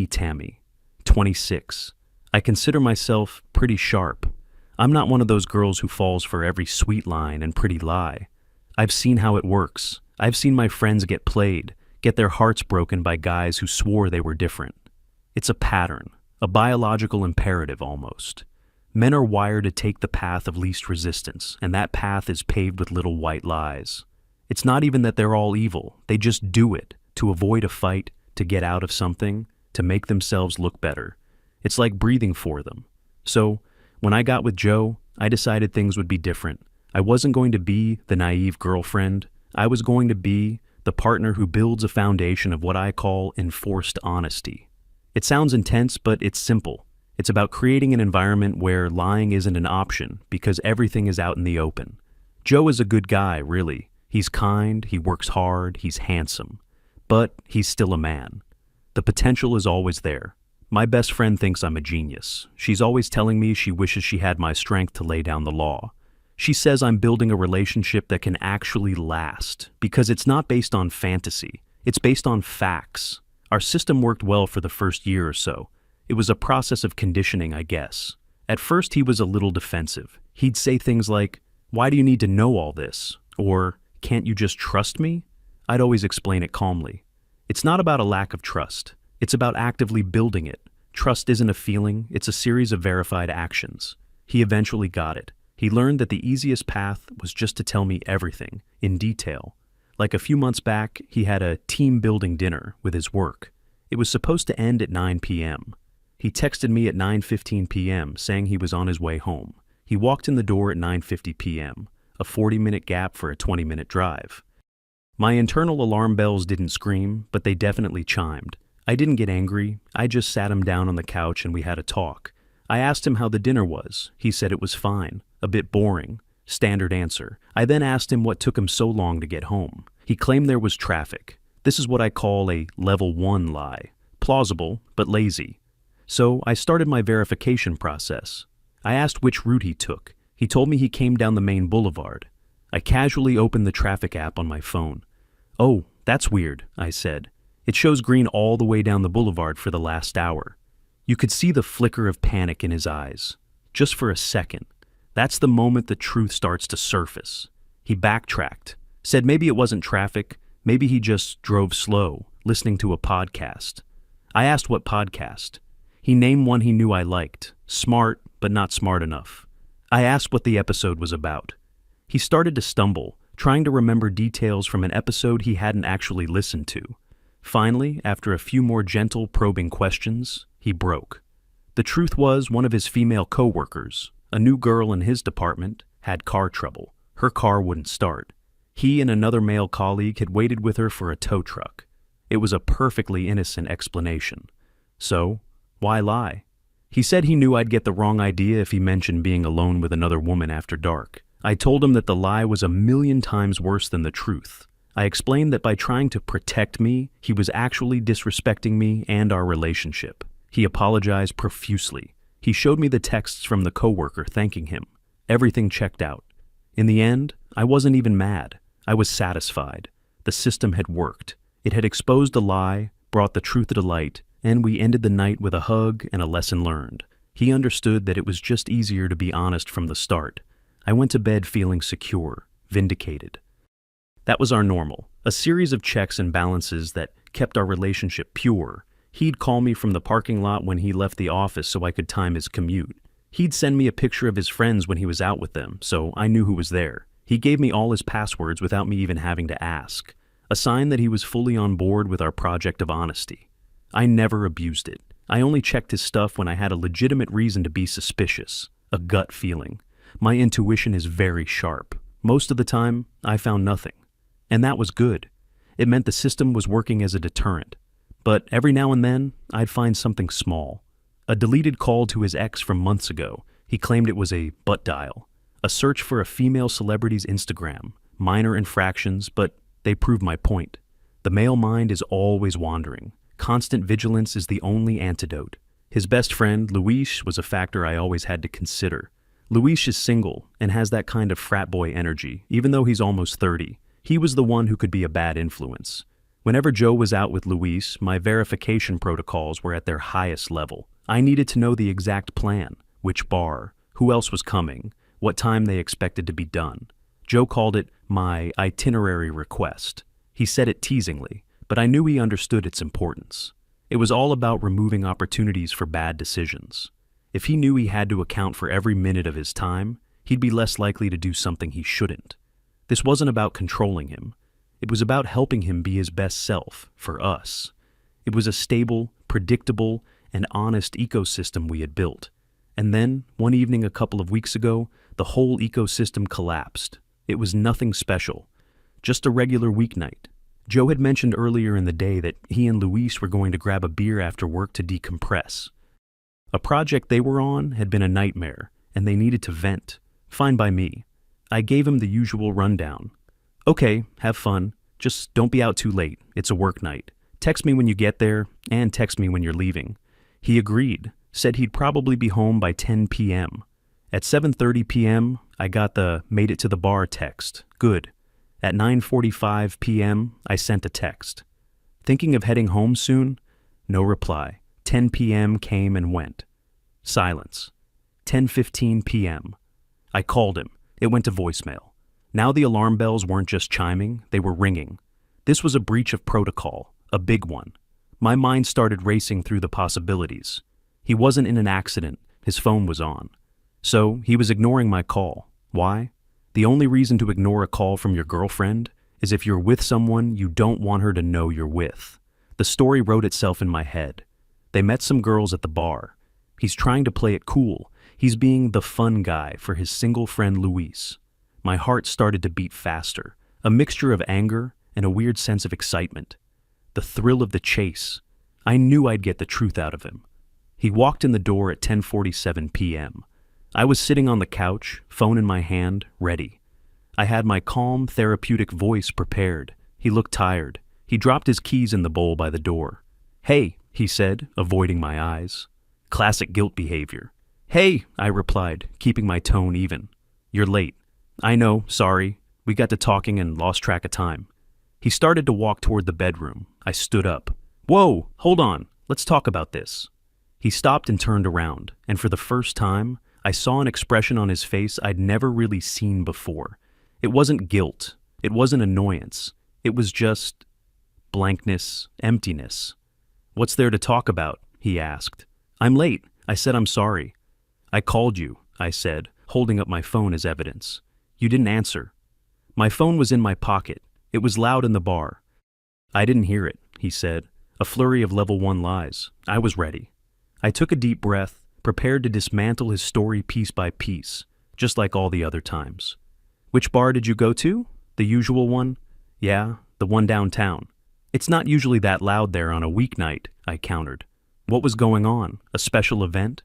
me, Tammy, 26. I consider myself pretty sharp. I'm not one of those girls who falls for every sweet line and pretty lie. I've seen how it works. I've seen my friends get played, get their hearts broken by guys who swore they were different. It's a pattern, a biological imperative almost. Men are wired to take the path of least resistance, and that path is paved with little white lies. It's not even that they're all evil, they just do it, to avoid a fight, to get out of something, to make themselves look better. It's like breathing for them. So, when I got with Joe, I decided things would be different. I wasn't going to be the naive girlfriend. I was going to be the partner who builds a foundation of what I call enforced honesty. It sounds intense, but it's simple. It's about creating an environment where lying isn't an option because everything is out in the open. Joe is a good guy, really. He's kind, he works hard, he's handsome. But he's still a man. The potential is always there. My best friend thinks I'm a genius. She's always telling me she wishes she had my strength to lay down the law. She says I'm building a relationship that can actually last because it's not based on fantasy. It's based on facts. Our system worked well for the first year or so. It was a process of conditioning, I guess. At first, he was a little defensive. He'd say things like, "Why do you need to know all this?" Or, "Can't you just trust me?" I'd always explain it calmly. It's not about a lack of trust. It's about actively building it. Trust isn't a feeling, it's a series of verified actions. He eventually got it. He learned that the easiest path was just to tell me everything, in detail. Like a few months back, he had a team-building dinner with his work. It was supposed to end at 9 p.m. He texted me at 9:15 p.m. saying he was on his way home. He walked in the door at 9:50 p.m., a 40-minute gap for a 20-minute drive. My internal alarm bells didn't scream, but they definitely chimed. I didn't get angry. I just sat him down on the couch and we had a talk. I asked him how the dinner was. He said it was fine, a bit boring. Standard answer. I then asked him what took him so long to get home. He claimed there was traffic. This is what I call a level 1 lie. Plausible, but lazy. So I started my verification process. I asked which route he took. He told me he came down the main boulevard. I casually opened the traffic app on my phone. "Oh, that's weird," I said. "It shows green all the way down the boulevard for the last hour." You could see the flicker of panic in his eyes. Just for a second. That's the moment the truth starts to surface. He backtracked, said maybe it wasn't traffic, maybe he just drove slow, listening to a podcast. I asked what podcast. He named one he knew I liked, smart but not smart enough. I asked what the episode was about. He started to stumble, trying to remember details from an episode he hadn't actually listened to. Finally, after a few more gentle, probing questions, he broke. The truth was one of his female coworkers, a new girl in his department, had car trouble. Her car wouldn't start. He and another male colleague had waited with her for a tow truck. It was a perfectly innocent explanation. So, why lie? He said he knew I'd get the wrong idea if he mentioned being alone with another woman after dark. I told him that the lie was 1,000,000 times worse than the truth. I explained that by trying to protect me, he was actually disrespecting me and our relationship. He apologized profusely. He showed me the texts from the coworker thanking him. Everything checked out. In the end, I wasn't even mad. I was satisfied. The system had worked. It had exposed a lie, brought the truth to light, and we ended the night with a hug and a lesson learned. He understood that it was just easier to be honest from the start. I went to bed feeling secure, vindicated. That was our normal, a series of checks and balances that kept our relationship pure. He'd call me from the parking lot when he left the office so I could time his commute. He'd send me a picture of his friends when he was out with them, so I knew who was there. He gave me all his passwords without me even having to ask, a sign that he was fully on board with our project of honesty. I never abused it. I only checked his stuff when I had a legitimate reason to be suspicious, a gut feeling. My intuition is very sharp. Most of the time, I found nothing. And that was good. It meant the system was working as a deterrent. But every now and then, I'd find something small. A deleted call to his ex from months ago. He claimed it was a butt dial. A search for a female celebrity's Instagram. Minor infractions, but they proved my point. The male mind is always wandering. Constant vigilance is the only antidote. His best friend, Luis, was a factor I always had to consider. Luis is single and has that kind of frat boy energy, even though he's almost 30. He was the one who could be a bad influence. Whenever Joe was out with Luis, my verification protocols were at their highest level. I needed to know the exact plan, which bar, who else was coming, what time they expected to be done. Joe called it my itinerary request. He said it teasingly, but I knew he understood its importance. It was all about removing opportunities for bad decisions. If he knew he had to account for every minute of his time, he'd be less likely to do something he shouldn't. This wasn't about controlling him. It was about helping him be his best self, for us. It was a stable, predictable, and honest ecosystem we had built. And then, one evening a couple of weeks ago, the whole ecosystem collapsed. It was nothing special, just a regular weeknight. Joe had mentioned earlier in the day that he and Luis were going to grab a beer after work to decompress. A project they were on had been a nightmare, and they needed to vent. Fine by me. I gave him the usual rundown. Okay, have fun. Just don't be out too late. It's a work night. Text me when you get there, and text me when you're leaving. He agreed, said he'd probably be home by 10 p.m. At 7:30 p.m., I got the "made it to the bar" text. Good. At 9:45 p.m., I sent a text. Thinking of heading home soon? No reply. 10 p.m. came and went. Silence. 10:15 p.m. I called him. It went to voicemail. Now the alarm bells weren't just chiming, they were ringing. This was a breach of protocol, a big one. My mind started racing through the possibilities. He wasn't in an accident, his phone was on. So he was ignoring my call. Why? The only reason to ignore a call from your girlfriend is if you're with someone you don't want her to know you're with. The story wrote itself in my head. They met some girls at the bar. He's trying to play it cool. He's being the fun guy for his single friend Luis. My heart started to beat faster, a mixture of anger and a weird sense of excitement. The thrill of the chase. I knew I'd get the truth out of him. He walked in the door at 10:47 p.m. I was sitting on the couch, phone in my hand, ready. I had my calm, therapeutic voice prepared. He looked tired. He dropped his keys in the bowl by the door. "Hey," he said, avoiding my eyes. Classic guilt behavior. "Hey," I replied, keeping my tone even. "You're late." "I know, sorry. We got to talking and lost track of time." He started to walk toward the bedroom. I stood up. "Whoa, hold on. Let's talk about this." He stopped and turned around, and for the first time, I saw an expression on his face I'd never really seen before. It wasn't guilt. It wasn't annoyance. It was just blankness, emptiness. "What's there to talk about?" he asked. "I'm late." I said I'm sorry. "I called you," I said, holding up my phone as evidence. "You didn't answer." My phone was in my pocket. It was loud in the bar. "I didn't hear it," he said, a flurry of level 1 lies. I was ready. I took a deep breath, prepared to dismantle his story piece by piece, just like all the other times. "Which bar did you go to? The usual one?" "Yeah, the one downtown." "It's not usually that loud there on a weeknight," I countered. What was going on? A special event?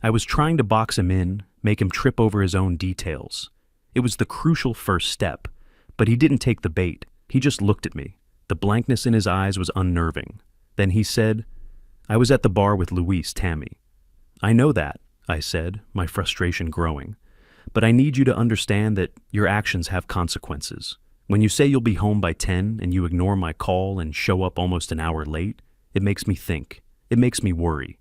I was trying to box him in, make him trip over his own details. It was the crucial first step, but he didn't take the bait. He just looked at me. The blankness in his eyes was unnerving. Then he said, "I was at the bar with Luis, Tammy." "I know that," I said, my frustration growing. "But I need you to understand that your actions have consequences. When you say you'll be home by 10 and you ignore my call and show up almost an hour late, it makes me think. It makes me worry."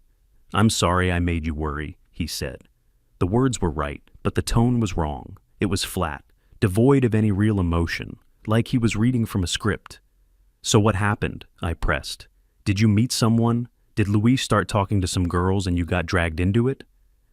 "I'm sorry I made you worry," he said. The words were right, but the tone was wrong. It was flat, devoid of any real emotion, like he was reading from a script. "So what happened?" I pressed. "Did you meet someone? Did Luis start talking to some girls and you got dragged into it?"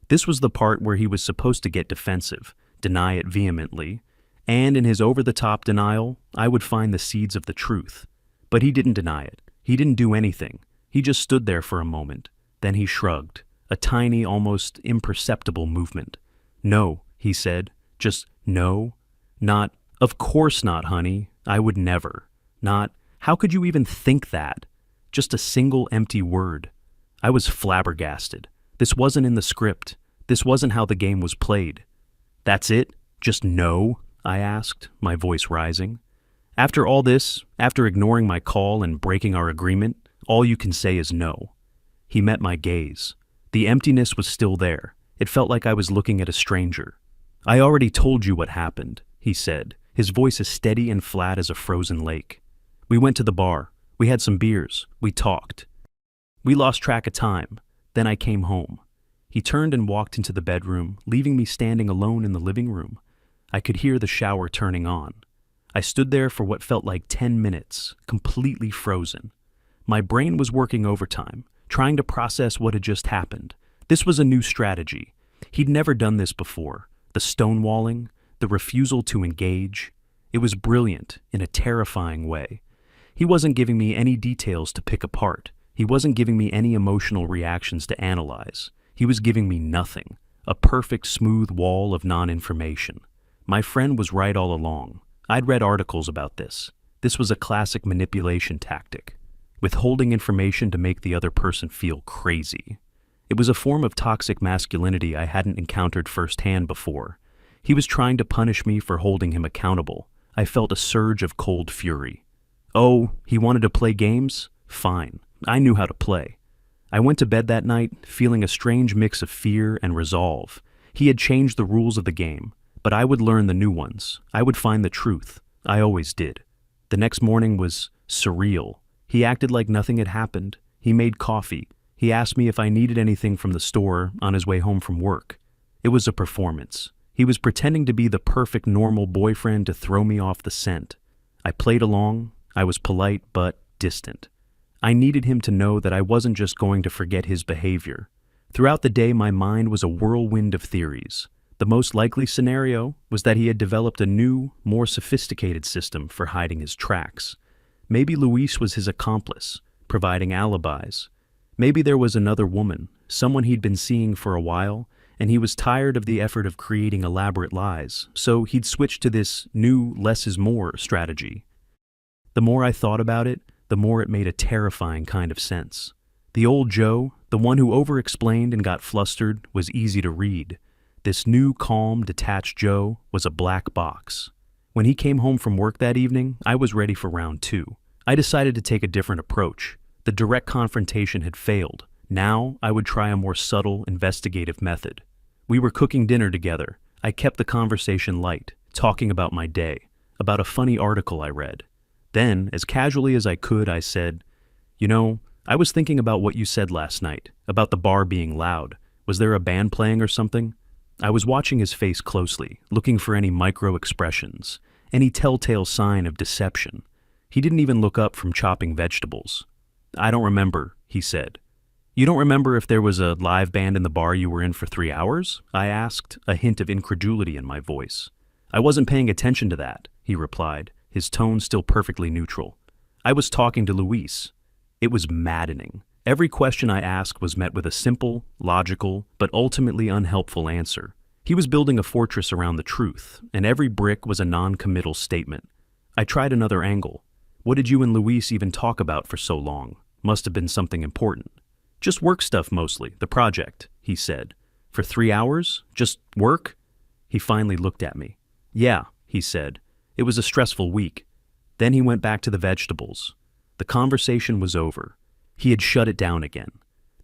This was the part where he was supposed to get defensive, deny it vehemently, and in his over-the-top denial, I would find the seeds of the truth. But he didn't deny it. He didn't do anything. He just stood there for a moment. Then he shrugged, a tiny, almost imperceptible movement. "No," he said. "Just no. Not, 'Of course not, honey. I would never.' Not, 'How could you even think that?' Just a single empty word." I was flabbergasted. This wasn't in the script. This wasn't how the game was played. "That's it? Just no?" I asked, my voice rising. "After all this, after ignoring my call and breaking our agreement, all you can say is no." He met my gaze. The emptiness was still there. It felt like I was looking at a stranger. "I already told you what happened," he said, his voice as steady and flat as a frozen lake. "We went to the bar. We had some beers. We talked. We lost track of time. Then I came home. He turned and walked into the bedroom, leaving me standing alone in the living room. I could hear the shower turning on. I stood there for what felt like 10 minutes, completely frozen. My brain was working overtime, trying to process what had just happened. This was a new strategy. He'd never done this before. The stonewalling, the refusal to engage. It was brilliant in a terrifying way. He wasn't giving me any details to pick apart. He wasn't giving me any emotional reactions to analyze. He was giving me nothing, a perfect smooth wall of non-information. My friend was right all along. I'd read articles about this. This was a classic manipulation tactic, withholding information to make the other person feel crazy. It was a form of toxic masculinity I hadn't encountered firsthand before. He was trying to punish me for holding him accountable. I felt a surge of cold fury. Oh, he wanted to play games? Fine. I knew how to play. I went to bed that night feeling a strange mix of fear and resolve. He had changed the rules of the game, but I would learn the new ones. I would find the truth. I always did. The next morning was surreal. He acted like nothing had happened. He made coffee. He asked me if I needed anything from the store on his way home from work. It was a performance. He was pretending to be the perfect normal boyfriend to throw me off the scent. I played along. I was polite but distant. I needed him to know that I wasn't just going to forget his behavior. Throughout the day, my mind was a whirlwind of theories. The most likely scenario was that he had developed a new, more sophisticated system for hiding his tracks. Maybe Luis was his accomplice, providing alibis. Maybe there was another woman, someone he'd been seeing for a while, and he was tired of the effort of creating elaborate lies, so he'd switched to this new less is more strategy. The more I thought about it, the more it made a terrifying kind of sense. The old Joe, the one who over-explained and got flustered, was easy to read. This new, calm, detached Joe was a black box. When he came home from work that evening, I was ready for round two. I decided to take a different approach. The direct confrontation had failed. Now, I would try a more subtle, investigative method. We were cooking dinner together. I kept the conversation light, talking about my day, about a funny article I read. Then, as casually as I could, I said, "You know, I was thinking about what you said last night, about the bar being loud. Was there a band playing or something?" I was watching his face closely, looking for any micro-expressions, any telltale sign of deception. He didn't even look up from chopping vegetables. "I don't remember," he said. "You don't remember if there was a live band in the bar you were in for 3 hours?" I asked, a hint of incredulity in my voice. "I wasn't paying attention to that," he replied, his tone still perfectly neutral. "I was talking to Luis." It was maddening. Every question I asked was met with a simple, logical, but ultimately unhelpful answer. He was building a fortress around the truth, and every brick was a non-committal statement. I tried another angle. "What did you and Luis even talk about for so long? Must have been something important." "Just work stuff mostly, the project," he said. "For 3 hours? Just work?" He finally looked at me. "Yeah," he said. "It was a stressful week." Then he went back to the vegetables. The conversation was over. He had shut it down again.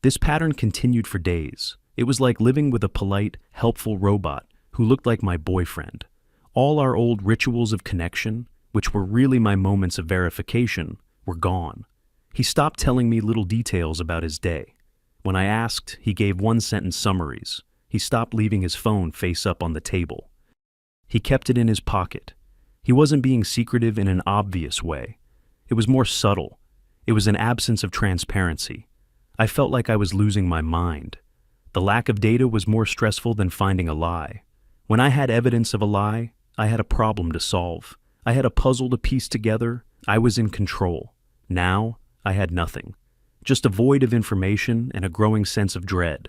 This pattern continued for days. It was like living with a polite, helpful robot who looked like my boyfriend. All our old rituals of connection, which were really my moments of verification, were gone. He stopped telling me little details about his day. When I asked, he gave one-sentence summaries. He stopped leaving his phone face up on the table. He kept it in his pocket. He wasn't being secretive in an obvious way. It was more subtle. It was an absence of transparency. I felt like I was losing my mind. The lack of data was more stressful than finding a lie. When I had evidence of a lie, I had a problem to solve. I had a puzzle to piece together. I was in control. Now, I had nothing. Just a void of information and a growing sense of dread.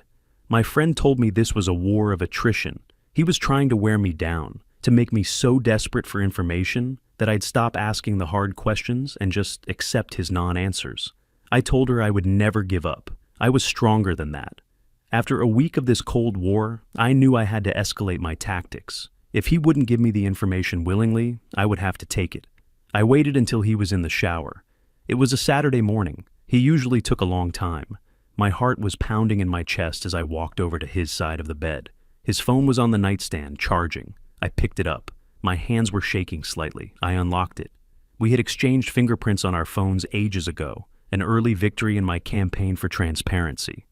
My friend told me this was a war of attrition. He was trying to wear me down, to make me so desperate for information that I'd stop asking the hard questions and just accept his non-answers. I told her I would never give up. I was stronger than that. After a week of this Cold War, I knew I had to escalate my tactics. If he wouldn't give me the information willingly, I would have to take it. I waited until he was in the shower. It was a Saturday morning. He usually took a long time. My heart was pounding in my chest as I walked over to his side of the bed. His phone was on the nightstand, charging. I picked it up. My hands were shaking slightly. I unlocked it. We had exchanged fingerprints on our phones ages ago, an early victory in my campaign for transparency.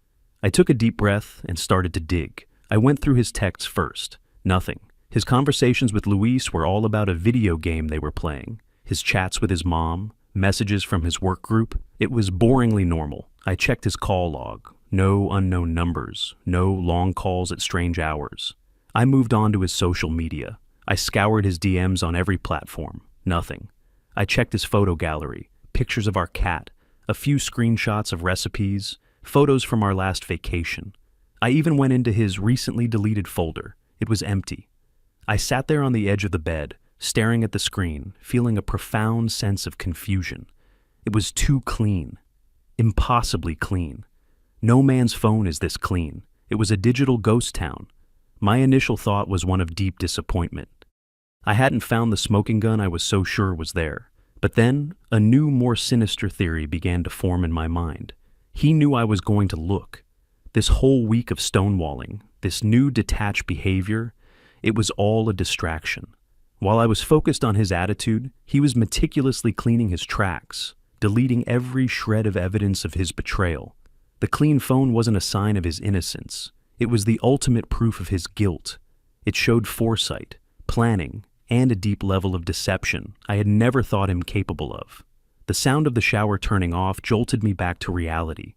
I took a deep breath and started to dig. I went through his texts first. Nothing. His conversations with Luis were all about a video game they were playing. His chats with his mom, messages from his work group. It was boringly normal. I checked his call log. No unknown numbers. No long calls at strange hours. I moved on to his social media. I scoured his DMs on every platform. Nothing. I checked his photo gallery. Pictures of our cat. A few screenshots of recipes. Photos from our last vacation. I even went into his recently deleted folder. It was empty. I sat there on the edge of the bed, staring at the screen, feeling a profound sense of confusion. It was too clean. Impossibly clean. No man's phone is this clean. It was a digital ghost town. My initial thought was one of deep disappointment. I hadn't found the smoking gun I was so sure was there. But then, a new, more sinister theory began to form in my mind. He knew I was going to look. This whole week of stonewalling, this new detached behavior, it was all a distraction. While I was focused on his attitude, he was meticulously cleaning his tracks, deleting every shred of evidence of his betrayal. The clean phone wasn't a sign of his innocence. It was the ultimate proof of his guilt. It showed foresight, planning, and a deep level of deception I had never thought him capable of. The sound of the shower turning off jolted me back to reality.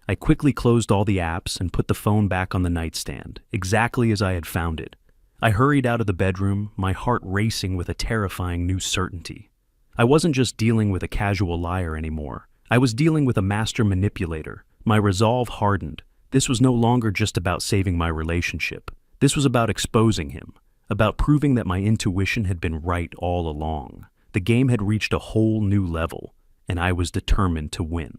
I quickly closed all the apps and put the phone back on the nightstand, exactly as I had found it. I hurried out of the bedroom, my heart racing with a terrifying new certainty. I wasn't just dealing with a casual liar anymore. I was dealing with a master manipulator. My resolve hardened. This was no longer just about saving my relationship. This was about exposing him, about proving that my intuition had been right all along. The game had reached a whole new level, and I was determined to win.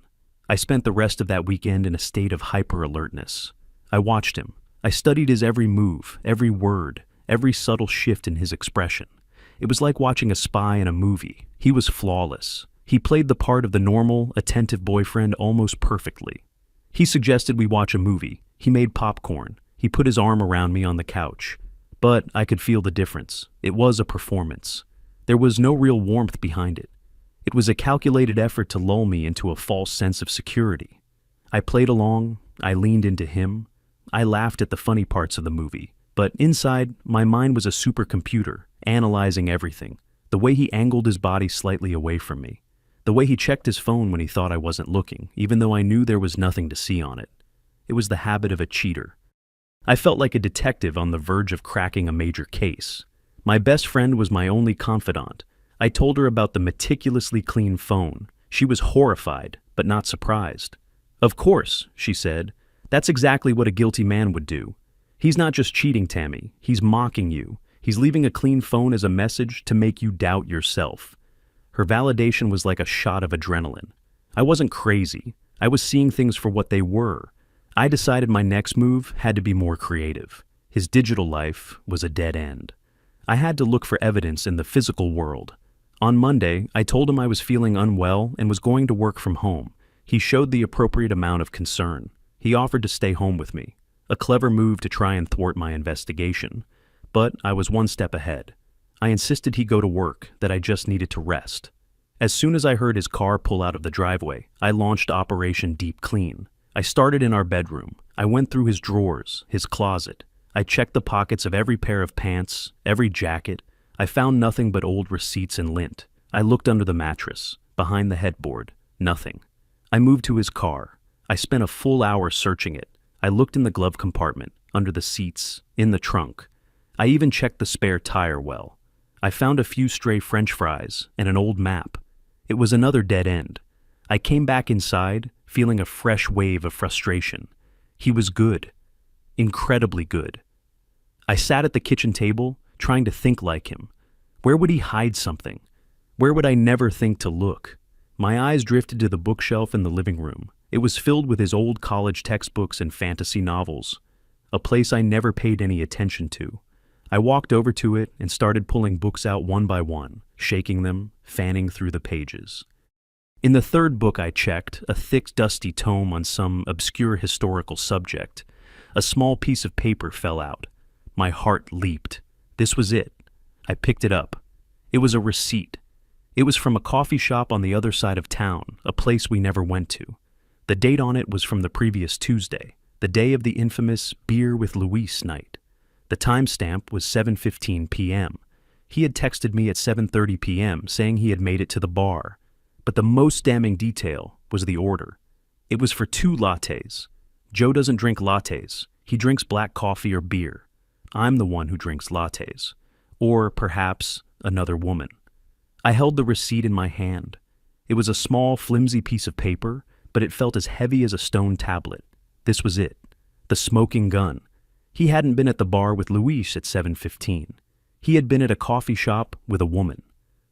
I spent the rest of that weekend in a state of hyper-alertness. I watched him. I studied his every move, every word, every subtle shift in his expression. It was like watching a spy in a movie. He was flawless. He played the part of the normal, attentive boyfriend almost perfectly. He suggested we watch a movie. He made popcorn. He put his arm around me on the couch. But I could feel the difference. It was a performance. There was no real warmth behind it. It was a calculated effort to lull me into a false sense of security. I played along. I leaned into him. I laughed at the funny parts of the movie. But inside, my mind was a supercomputer, analyzing everything. The way he angled his body slightly away from me. The way he checked his phone when he thought I wasn't looking, even though I knew there was nothing to see on it. It was the habit of a cheater. I felt like a detective on the verge of cracking a major case. My best friend was my only confidant. I told her about the meticulously clean phone. She was horrified, but not surprised. "Of course," she said. "That's exactly what a guilty man would do. He's not just cheating, Tammy. He's mocking you. He's leaving a clean phone as a message to make you doubt yourself." Her validation was like a shot of adrenaline. I wasn't crazy. I was seeing things for what they were. I decided my next move had to be more creative. His digital life was a dead end. I had to look for evidence in the physical world. On Monday, I told him I was feeling unwell and was going to work from home. He showed the appropriate amount of concern. He offered to stay home with me. A clever move to try and thwart my investigation. But I was one step ahead. I insisted he go to work, that I just needed to rest. As soon as I heard his car pull out of the driveway, I launched Operation Deep Clean. I started in our bedroom. I went through his drawers, his closet. I checked the pockets of every pair of pants, every jacket. I found nothing but old receipts and lint. I looked under the mattress, behind the headboard. Nothing. I moved to his car. I spent a full hour searching it. I looked in the glove compartment, under the seats, in the trunk. I even checked the spare tire well. I found a few stray French fries and an old map. It was another dead end. I came back inside, feeling a fresh wave of frustration. He was good. Incredibly good. I sat at the kitchen table, trying to think like him. Where would he hide something? Where would I never think to look? My eyes drifted to the bookshelf in the living room. It was filled with his old college textbooks and fantasy novels, a place I never paid any attention to. I walked over to it and started pulling books out one by one, shaking them, fanning through the pages. In the third book I checked, a thick, dusty tome on some obscure historical subject. A small piece of paper fell out. My heart leaped. This was it. I picked it up. It was a receipt. It was from a coffee shop on the other side of town, a place we never went to. The date on it was from the previous Tuesday, the day of the infamous Beer with Luis night. The timestamp was 7:15 p.m. He had texted me at 7:30 p.m. saying he had made it to the bar. But the most damning detail was the order. It was for 2 lattes. Joe doesn't drink lattes. He drinks black coffee or beer. I'm the one who drinks lattes. Or perhaps another woman. I held the receipt in my hand. It was a small, flimsy piece of paper, but it felt as heavy as a stone tablet. This was it. The smoking gun. He hadn't been at the bar with Luis at 7:15. He had been at a coffee shop with a woman.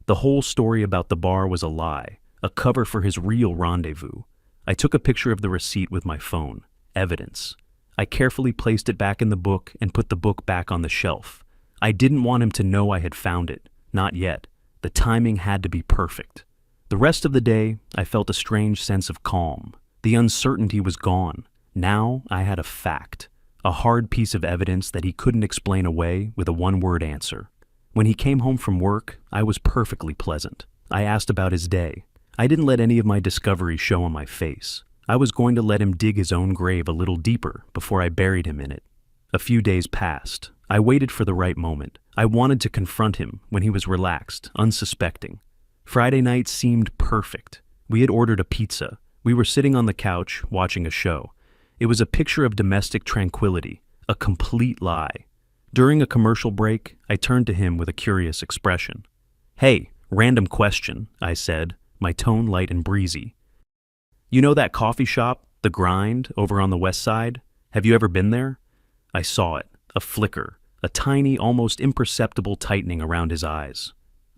The whole story about the bar was a lie, a cover for his real rendezvous. I took a picture of the receipt with my phone. Evidence. I carefully placed it back in the book and put the book back on the shelf. I didn't want him to know I had found it. Not yet. The timing had to be perfect. The rest of the day, I felt a strange sense of calm. The uncertainty was gone. Now I had a fact. A hard piece of evidence that he couldn't explain away with a one-word answer. When he came home from work, I was perfectly pleasant. I asked about his day. I didn't let any of my discoveries show on my face. I was going to let him dig his own grave a little deeper before I buried him in it. A few days passed. I waited for the right moment. I wanted to confront him when he was relaxed, unsuspecting. Friday night seemed perfect. We had ordered a pizza. We were sitting on the couch, watching a show. It was a picture of domestic tranquility, a complete lie. During a commercial break, I turned to him with a curious expression. "Hey, random question," I said, my tone light and breezy. "You know that coffee shop, The Grind, over on the west side? Have you ever been there?" I saw it, a flicker, a tiny, almost imperceptible tightening around his eyes.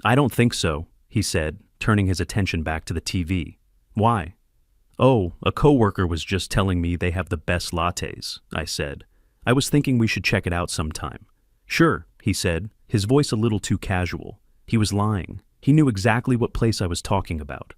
"I don't think so," he said, turning his attention back to the TV. "Why?" "Oh, a coworker was just telling me they have the best lattes," I said. "I was thinking we should check it out sometime." "Sure," he said, his voice a little too casual. He was lying. He knew exactly what place I was talking about.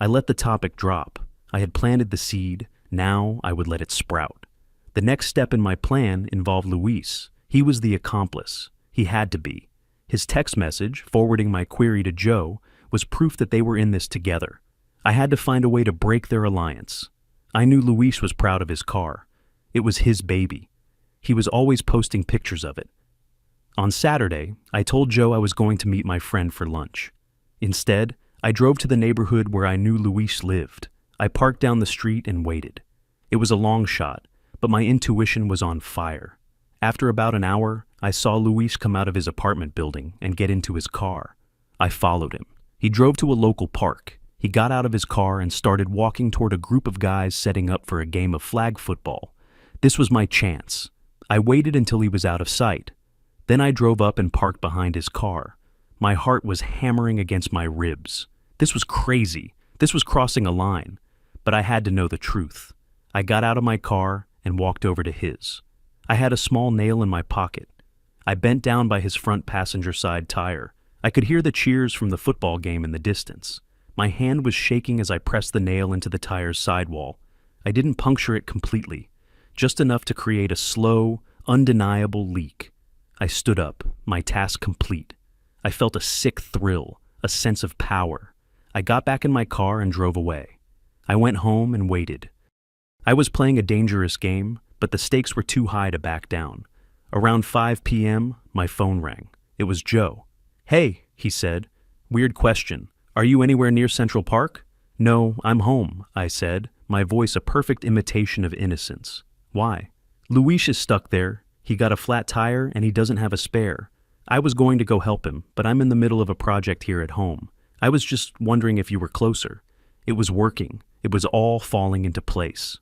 I let the topic drop. I had planted the seed. Now I would let it sprout. The next step in my plan involved Luis. He was the accomplice. He had to be. His text message, forwarding my query to Joe, was proof that they were in this together. I had to find a way to break their alliance. I knew Luis was proud of his car. It was his baby. He was always posting pictures of it. On Saturday, I told Joe I was going to meet my friend for lunch. Instead, I drove to the neighborhood where I knew Luis lived. I parked down the street and waited. It was a long shot, but my intuition was on fire. After about an hour, I saw Luis come out of his apartment building and get into his car. I followed him. He drove to a local park. He got out of his car and started walking toward a group of guys setting up for a game of flag football. This was my chance. I waited until he was out of sight. Then I drove up and parked behind his car. My heart was hammering against my ribs. This was crazy. This was crossing a line. But I had to know the truth. I got out of my car and walked over to his. I had a small nail in my pocket. I bent down by his front passenger side tire. I could hear the cheers from the football game in the distance. My hand was shaking as I pressed the nail into the tire's sidewall. I didn't puncture it completely, just enough to create a slow, undeniable leak. I stood up, my task complete. I felt a sick thrill, a sense of power. I got back in my car and drove away. I went home and waited. I was playing a dangerous game, but the stakes were too high to back down. Around 5 p.m., my phone rang. It was Joe. "Hey," he said. "Weird question. Are you anywhere near Central Park?" "No, I'm home," I said, my voice a perfect imitation of innocence. "Why?" "Luis is stuck there. He got a flat tire and he doesn't have a spare. I was going to go help him, but I'm in the middle of a project here at home. I was just wondering if you were closer." It was working. It was all falling into place.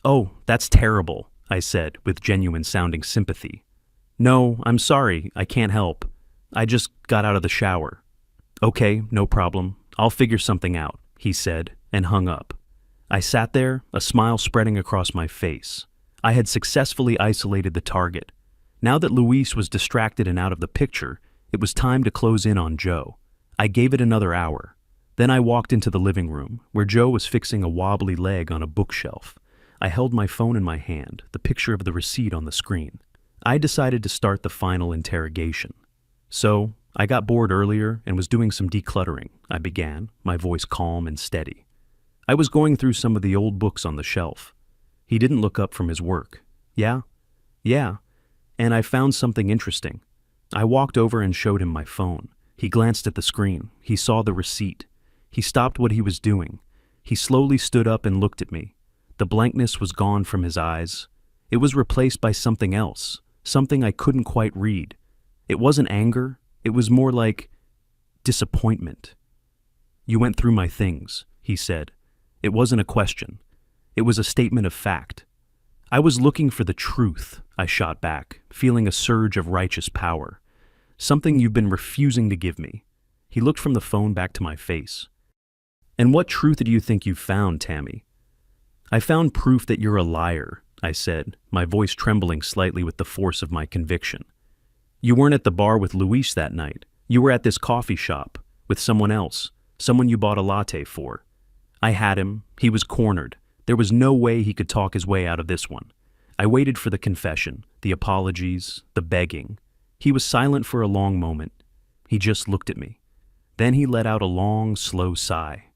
"Oh, that's terrible," I said with genuine sounding sympathy. "No, I'm sorry, I can't help. I just got out of the shower." "Okay, no problem. I'll figure something out," he said, and hung up. I sat there, a smile spreading across my face. I had successfully isolated the target. Now that Luis was distracted and out of the picture, it was time to close in on Joe. I gave it another hour. Then I walked into the living room, where Joe was fixing a wobbly leg on a bookshelf. I held my phone in my hand, the picture of the receipt on the screen. I decided to start the final interrogation. "So, I got bored earlier and was doing some decluttering, I began, my voice calm and steady. I was going through some of the old books on the shelf. He didn't look up from his work. Yeah? Yeah. And I found something interesting. I walked over and showed him my phone. He glanced at the screen. He saw the receipt. He stopped what he was doing. He slowly stood up and looked at me. The blankness was gone from his eyes. It was replaced by something else, something I couldn't quite read. It wasn't anger. It was more like disappointment. "You went through my things," he said. It wasn't a question. It was a statement of fact. "I was looking for the truth," I shot back, feeling a surge of righteous power. "Something you've been refusing to give me." He looked from the phone back to my face. "And what truth do you think you found, Tammy?" "I found proof that you're a liar," I said, my voice trembling slightly with the force of my conviction. "You weren't at the bar with Luis that night. You were at this coffee shop, with someone else, someone you bought a latte for. I had him. He was cornered. There was no way he could talk his way out of this one. I waited for the confession, the apologies, the begging. He was silent for a long moment. He just looked at me. Then he let out a long, slow sigh.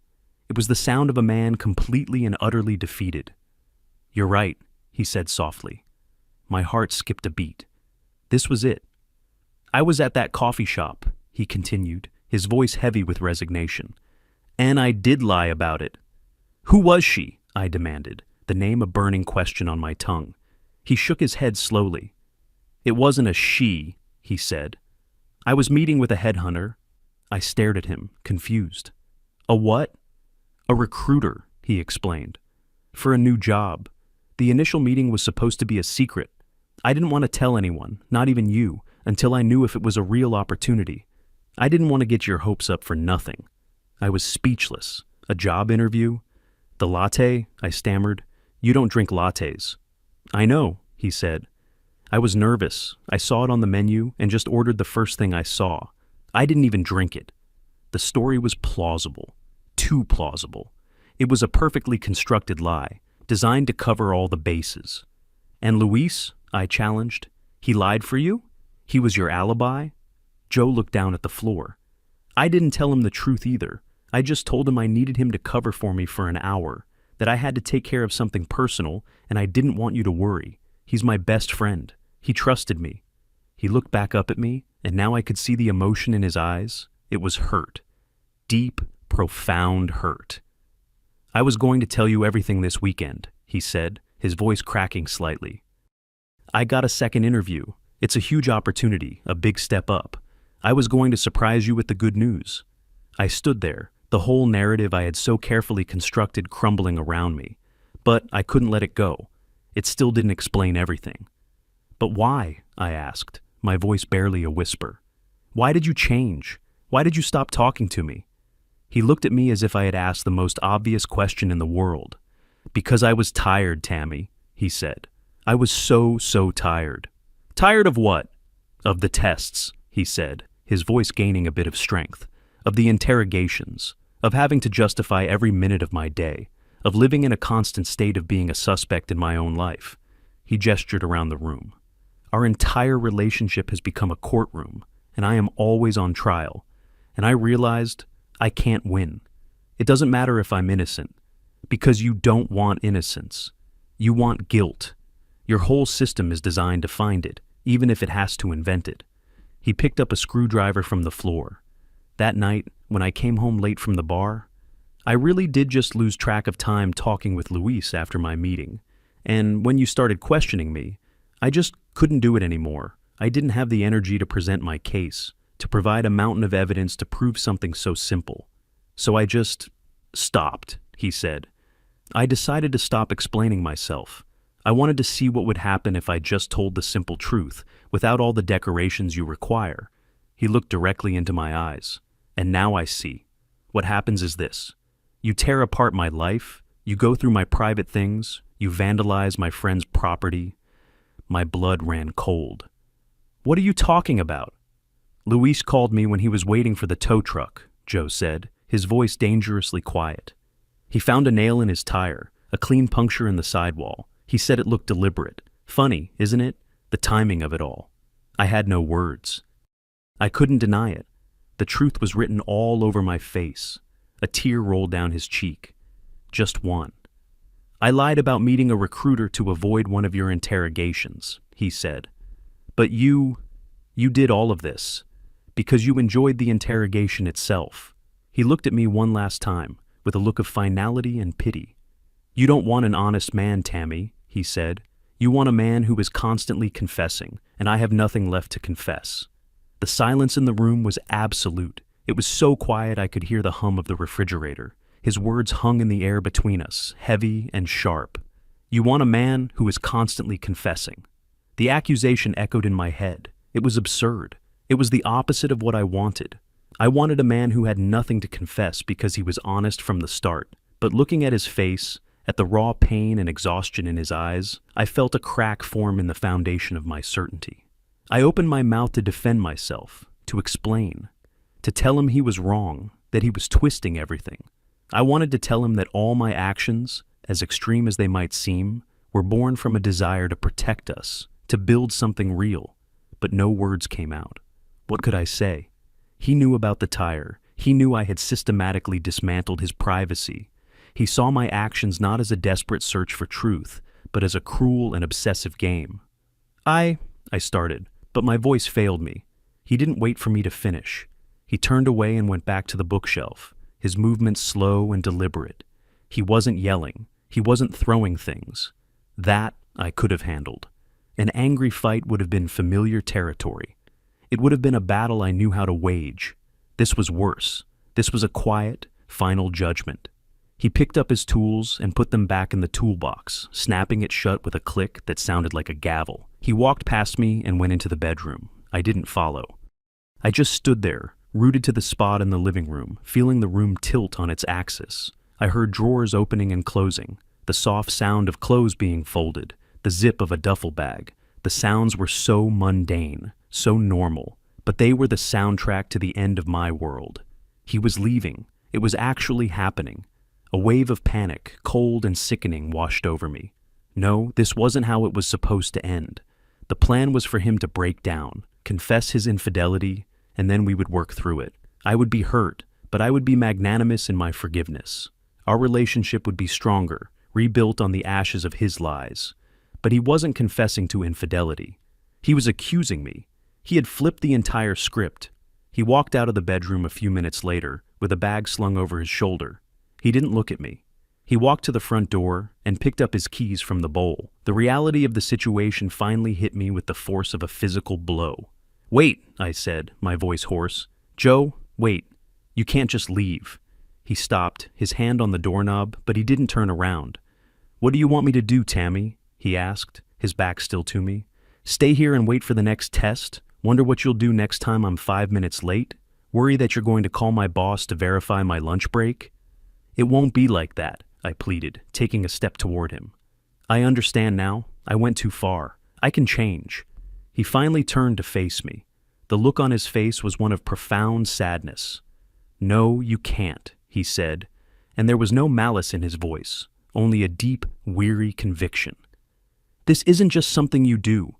It was the sound of a man completely and utterly defeated. "You're right," he said softly. My heart skipped a beat. This was it. "I was at that coffee shop," he continued, his voice heavy with resignation. "And I did lie about it." "Who was she?" I demanded, the name a burning question on my tongue. He shook his head slowly. "It wasn't a she," he said. "I was meeting with a headhunter." I stared at him, confused. "A what?" "A recruiter," he explained. "For a new job. The initial meeting was supposed to be a secret. I didn't want to tell anyone, not even you, until I knew if it was a real opportunity. I didn't want to get your hopes up for nothing." I was speechless. A job interview? "The latte?" I stammered. "You don't drink lattes." "I know," he said. I was nervous. I saw it on the menu and just ordered the first thing I saw. I didn't even drink it. The story was plausible. Too plausible. It was a perfectly constructed lie, designed to cover all the bases. "And Luis?" I challenged. "He lied for you? He was your alibi?" Joe looked down at the floor. "I didn't tell him the truth either. I just told him I needed him to cover for me for an hour, that I had to take care of something personal, and I didn't want you to worry. He's my best friend. He trusted me." He looked back up at me, and now I could see the emotion in his eyes. It was hurt. Deep, profound hurt. "I was going to tell you everything this weekend," he said, his voice cracking slightly. "I got a second interview. It's a huge opportunity, a big step up. I was going to surprise you with the good news." I stood there, the whole narrative I had so carefully constructed crumbling around me. But I couldn't let it go. It still didn't explain everything. "But why?" I asked, my voice barely a whisper. "Why did you change? Why did you stop talking to me?" He looked at me as if I had asked the most obvious question in the world. "Because I was tired, Tammy," he said. "I was so tired." "Tired of what?" "Of the tests," he said, his voice gaining a bit of strength. "Of the interrogations. Of having to justify every minute of my day. Of living in a constant state of being a suspect in my own life." He gestured around the room. "Our entire relationship has become a courtroom, and I am always on trial. And I realized I can't win. It doesn't matter if I'm innocent. Because you don't want innocence. You want guilt. Your whole system is designed to find it, even if it has to invent it." He picked up a screwdriver from the floor. That night, when I came home late from the bar, I really did just lose track of time talking with Luis after my meeting. And when you started questioning me, I just couldn't do it anymore. I didn't have the energy to present my case, to provide a mountain of evidence to prove something so simple. So I just stopped, he said. I decided to stop explaining myself. I wanted to see what would happen if I just told the simple truth, without all the decorations you require. He looked directly into my eyes. And now I see. What happens is this. You tear apart my life, you go through my private things, you vandalize my friend's property. My blood ran cold. What are you talking about? Luis called me when he was waiting for the tow truck, Joe said, his voice dangerously quiet. He found a nail in his tire, a clean puncture in the sidewall. He said it looked deliberate. Funny, isn't it? The timing of it all. I had no words. I couldn't deny it. The truth was written all over my face. A tear rolled down his cheek. Just one. I lied about meeting a recruiter to avoid one of your interrogations, he said. But you did all of this because you enjoyed the interrogation itself. He looked at me one last time with a look of finality and pity. You don't want an honest man, Tammy, he said. You want a man who is constantly confessing, and I have nothing left to confess. The silence in the room was absolute. It was so quiet I could hear the hum of the refrigerator. His words hung in the air between us, heavy and sharp. You want a man who is constantly confessing. The accusation echoed in my head. It was absurd. It was the opposite of what I wanted. I wanted a man who had nothing to confess because he was honest from the start. But looking at his face, at the raw pain and exhaustion in his eyes, I felt a crack form in the foundation of my certainty. I opened my mouth to defend myself, to explain, to tell him he was wrong, that he was twisting everything. I wanted to tell him that all my actions, as extreme as they might seem, were born from a desire to protect us, to build something real. But no words came out. What could I say? He knew about the tire. He knew I had systematically dismantled his privacy. He saw my actions not as a desperate search for truth, but as a cruel and obsessive game. I started, but my voice failed me. He didn't wait for me to finish. He turned away and went back to the bookshelf, his movements slow and deliberate. He wasn't yelling. He wasn't throwing things. That I could have handled. An angry fight would have been familiar territory. It would have been a battle I knew how to wage. This was worse. This was a quiet, final judgment. He picked up his tools and put them back in the toolbox, snapping it shut with a click that sounded like a gavel. He walked past me and went into the bedroom. I didn't follow. I just stood there, rooted to the spot in the living room, feeling the room tilt on its axis. I heard drawers opening and closing, the soft sound of clothes being folded, the zip of a duffel bag. The sounds were so mundane, so normal, but they were the soundtrack to the end of my world. He was leaving. It was actually happening. A wave of panic, cold and sickening, washed over me. No, this wasn't how it was supposed to end. The plan was for him to break down, confess his infidelity, and then we would work through it. I would be hurt, but I would be magnanimous in my forgiveness. Our relationship would be stronger, rebuilt on the ashes of his lies. But he wasn't confessing to infidelity. He was accusing me. He had flipped the entire script. He walked out of the bedroom a few minutes later, with a bag slung over his shoulder. He didn't look at me. He walked to the front door and picked up his keys from the bowl. The reality of the situation finally hit me with the force of a physical blow. "Wait," I said, my voice hoarse. "Joe, wait. You can't just leave." He stopped, his hand on the doorknob, but he didn't turn around. "What do you want me to do, Tammy?" he asked, his back still to me. "Stay here and wait for the next test? Wonder what you'll do next time I'm 5 minutes late? Worry that you're going to call my boss to verify my lunch break?" "It won't be like that," I pleaded, taking a step toward him. "I understand now. I went too far. I can change." He finally turned to face me. The look on his face was one of profound sadness. "No, you can't," he said, and there was no malice in his voice, only a deep, weary conviction. "This isn't just something you do.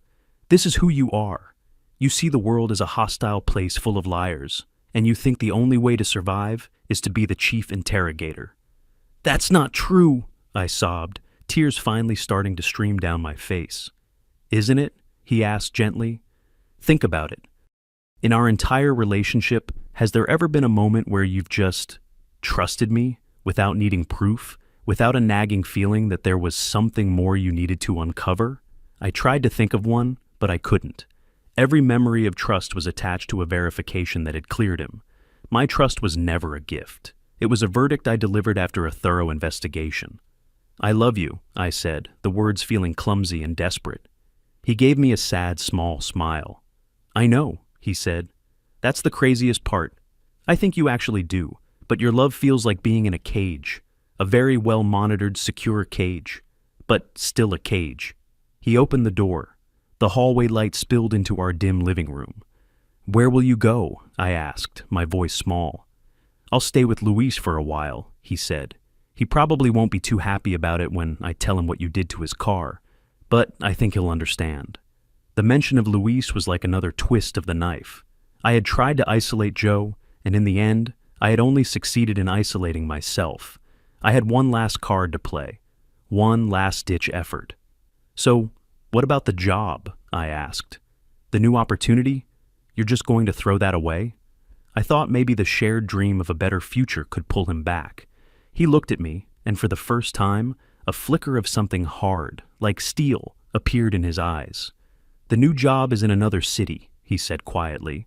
This is who you are. You see the world as a hostile place full of liars, and you think the only way to survive is to be the chief interrogator." "That's not true," I sobbed, tears finally starting to stream down my face. "Isn't it?" he asked gently. "Think about it. In our entire relationship, has there ever been a moment where you've just trusted me without needing proof, without a nagging feeling that there was something more you needed to uncover?" I tried to think of one, but I couldn't. Every memory of trust was attached to a verification that had cleared him. My trust was never a gift. It was a verdict I delivered after a thorough investigation. "I love you," I said, the words feeling clumsy and desperate. He gave me a sad, small smile. "I know," he said. "That's the craziest part. I think you actually do, but your love feels like being in a cage, a very well-monitored, secure cage, but still a cage." He opened the door. The hallway light spilled into our dim living room. "Where will you go?" I asked, my voice small. "I'll stay with Luis for a while," he said. "He probably won't be too happy about it when I tell him what you did to his car, but I think he'll understand." The mention of Luis was like another twist of the knife. I had tried to isolate Joe, and in the end, I had only succeeded in isolating myself. I had one last card to play, one last-ditch effort. "So, what about the job?" I asked. "The new opportunity? You're just going to throw that away?" I thought maybe the shared dream of a better future could pull him back. He looked at me, and for the first time, a flicker of something hard, like steel, appeared in his eyes. "The new job is in another city," he said quietly.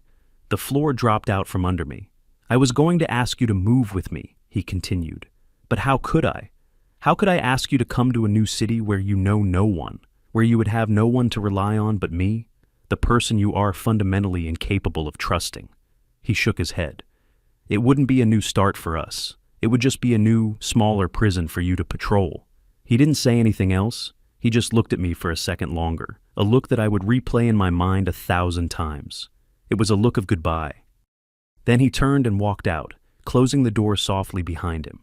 The floor dropped out from under me. "I was going to ask you to move with me," he continued. "But how could I? How could I ask you to come to a new city where you know no one, where you would have no one to rely on but me, the person you are fundamentally incapable of trusting?" He shook his head. "It wouldn't be a new start for us. It would just be a new, smaller prison for you to patrol." He didn't say anything else. He just looked at me for a second longer, a look that I would replay in my mind 1,000 times. It was a look of goodbye. Then he turned and walked out, closing the door softly behind him.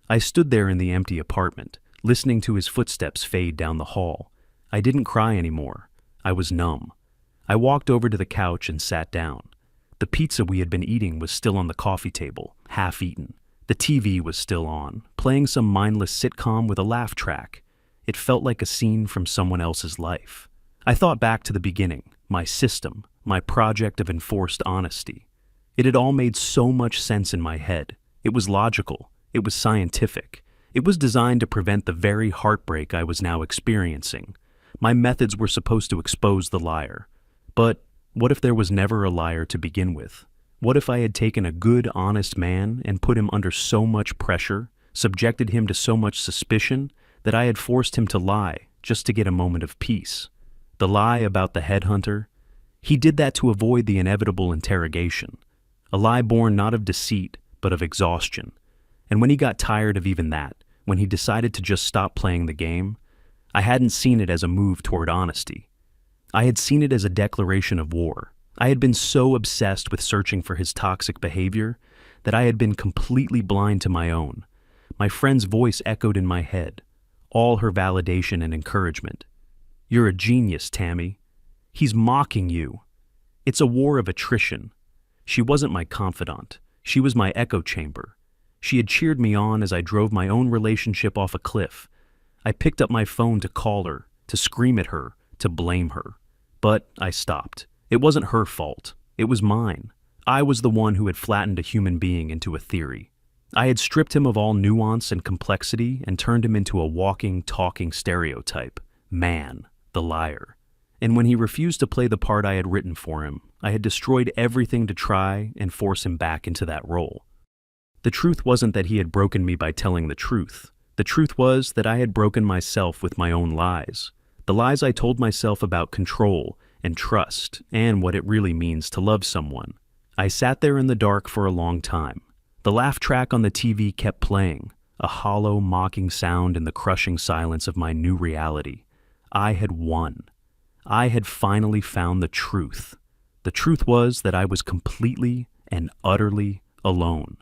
I stood there in the empty apartment, listening to his footsteps fade down the hall. I didn't cry anymore. I was numb. I walked over to the couch and sat down. The pizza we had been eating was still on the coffee table, half eaten. The TV was still on, playing some mindless sitcom with a laugh track. It felt like a scene from someone else's life. I thought back to the beginning, my system, my project of enforced honesty. It had all made so much sense in my head. It was logical. It was scientific. It was designed to prevent the very heartbreak I was now experiencing. My methods were supposed to expose the liar. But what if there was never a liar to begin with? What if I had taken a good, honest man and put him under so much pressure, subjected him to so much suspicion, that I had forced him to lie just to get a moment of peace? The lie about the headhunter? He did that to avoid the inevitable interrogation. A lie born not of deceit, but of exhaustion. And when he got tired of even that, when he decided to just stop playing the game, I hadn't seen it as a move toward honesty. I had seen it as a declaration of war. I had been so obsessed with searching for his toxic behavior that I had been completely blind to my own. My friend's voice echoed in my head, all her validation and encouragement. "You're a genius, Tammy. He's mocking you." It's a war of attrition. She wasn't my confidant. She was my echo chamber. She had cheered me on as I drove my own relationship off a cliff. I picked up my phone to call her, to scream at her, to blame her. But I stopped. It wasn't her fault. It was mine. I was the one who had flattened a human being into a theory. I had stripped him of all nuance and complexity and turned him into a walking, talking stereotype. Man, the liar. And when he refused to play the part I had written for him, I had destroyed everything to try and force him back into that role. The truth wasn't that he had broken me by telling the truth. The truth was that I had broken myself with my own lies. The lies I told myself about control and trust and what it really means to love someone. I sat there in the dark for a long time. The laugh track on the TV kept playing, a hollow, mocking sound in the crushing silence of my new reality. I had won. I had finally found the truth. The truth was that I was completely and utterly alone.